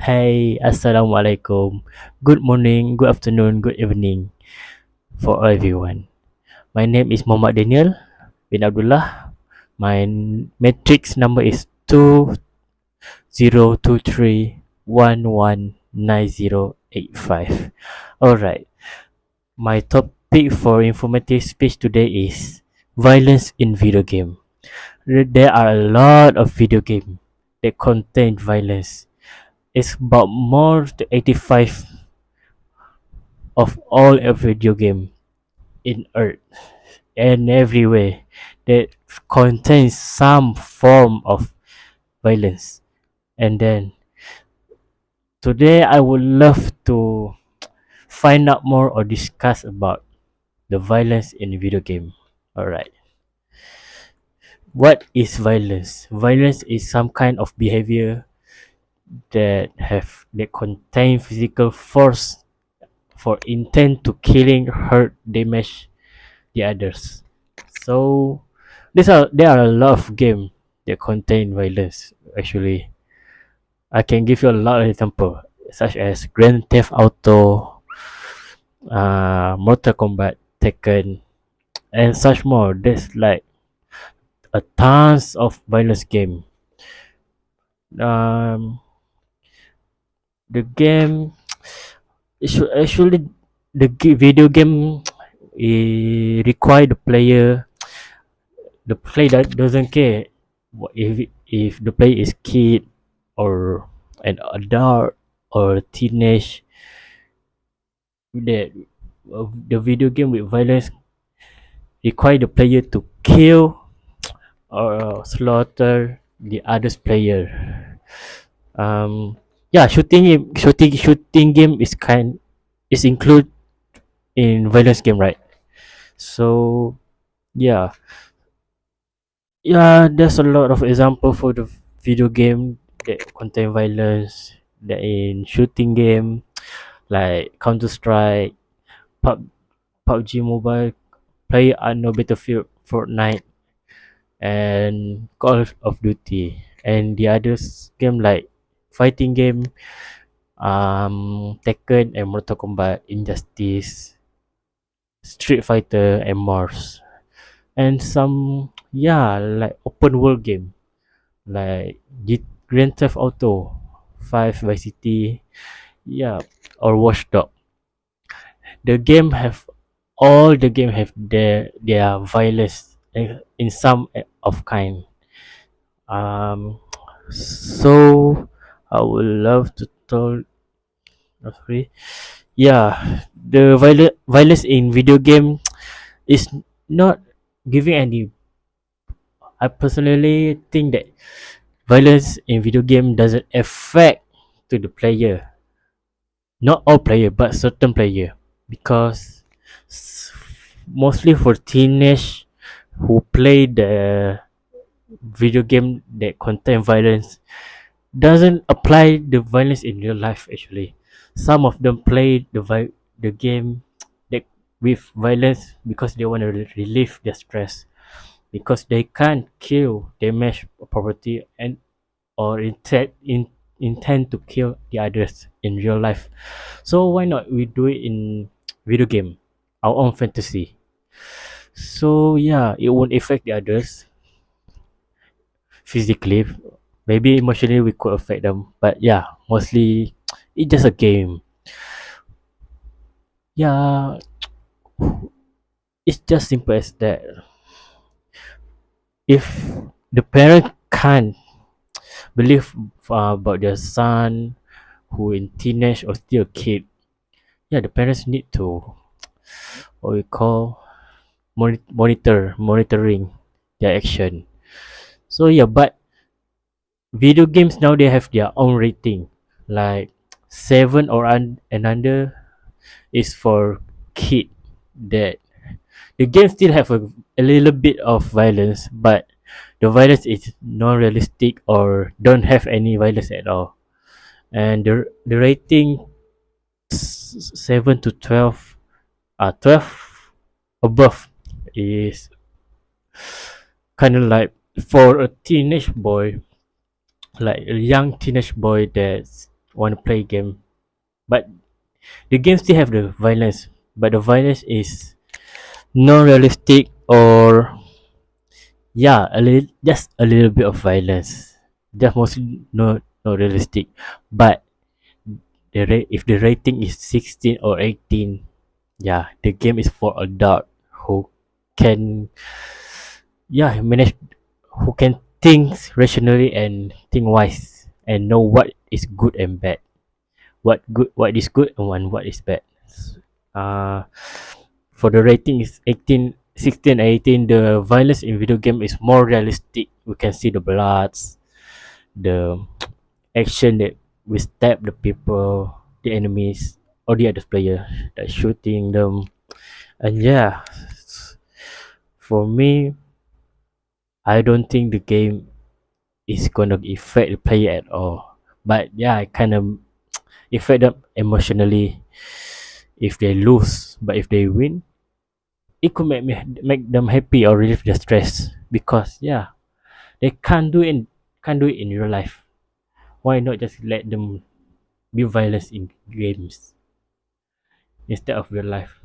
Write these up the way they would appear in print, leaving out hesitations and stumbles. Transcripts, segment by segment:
Hey, Assalamualaikum. Good morning, good afternoon, good evening for everyone. My name is Muhammad Daniel bin Abdullah. My matrix number is 2023119085. Alright, my topic for informative speech today is violence in video game. There are a lot of video games that contain violence. It's about more than 85 of all a video game in earth and everywhere that contains some form of violence. And then today I would love to find out more or discuss about the violence in video game. Alright. What is violence? Violence is some kind of behavior that contain physical force for intent to killing, hurt, damage the others. So there are a lot of games that contain violence. Actually, I can give you a lot of example, such as Grand Theft Auto, Mortal Kombat, Tekken, and such more. There's like a tons of violence game. Um, the game actually video game require the player that doesn't care if the player is kid or an adult or teenage. That the video game with violence require the player to kill or slaughter the other's player. Yeah, shooting game is included in violence game, right? So yeah, there's a lot of example for the video game that contain violence. That in shooting game like Counter Strike, PUBG Mobile, Play Unknown Battlefield, Fortnite, and Call of Duty, and the others game like fighting game, Tekken and Mortal Kombat, Injustice, Street Fighter, and more. And some like open world game like Grand Theft Auto 5, Vice City, yeah, or Watchdog. The game have all the game have their violence in some of kind. So I would love to tell. Sorry. Yeah, the violence in video game is not giving any. I personally think that violence in video game doesn't affect to the player. Not all player, but certain player, because mostly for teenage who play the video game that contain violence doesn't apply the violence in real life. Actually, some of them play the game that with violence because they want to relieve their stress, because they can't kill, damage property, and or intend to kill the others in real life. So why not we do it in video game, our own fantasy? So yeah, it won't affect the others physically. Maybe emotionally we could affect them, but yeah, mostly it's just a game. Yeah, it's just simple as that. If the parent can't believe about their son who in teenage or still a kid, yeah, the parents need to what we call monitoring their action. So yeah, but video games now they have their own rating, like seven or and under is for kid. That the game still have a little bit of violence, but the violence is non-realistic or don't have any violence at all. And the rating 7 to 12, 12 above is kind of like for a teenage boy, like a young teenage boy that want to play game, but the game still have the violence, but the violence is non-realistic, or yeah, a little, just a little bit of violence, just mostly not realistic. But if the rating is 16 or 18, yeah, the game is for adult who can, yeah, manage, who can think rationally and think wise and know what is good and bad, what is good and what is bad. uh for the rating is 18, 16, 18. The violence in video game is more realistic. We can see the bloods, the action that we stab the people, the enemies, or the other player that shooting them. And yeah, for me, I don't think the game is gonna affect the player at all. But yeah, I kind of affect them emotionally if they lose. But if they win, it could make them happy or relieve their stress, because yeah, they can't do it in real life. Why not just let them be violent in games instead of real life?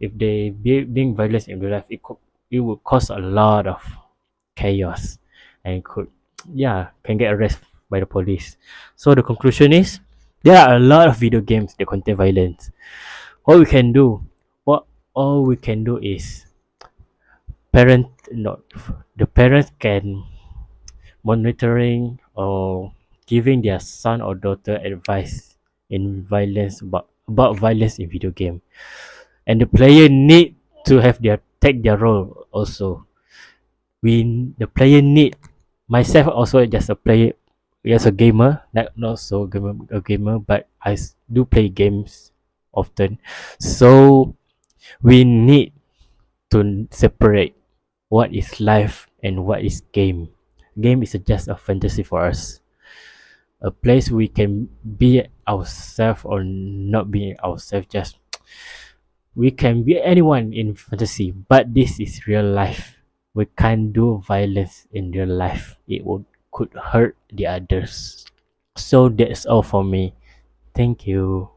If they being violent in real life, it would cause a lot of chaos, and could, yeah, can get arrested by the police. So the conclusion is, there are a lot of video games that contain violence. What we can do, what all we can do is, parent not the parents can monitoring or giving their son or daughter advice in violence, about violence in video game. And the player need to have their take their role also. The player need, myself also just a player, as a gamer, not so a gamer, but do play games often. So we need to separate what is life and what is game. Game is just a fantasy for us, a place we can be ourselves or not being ourselves. Just we can be anyone in fantasy, but this is real life. We can't do violence in real life. It would could hurt the others. So that's all for me. Thank you.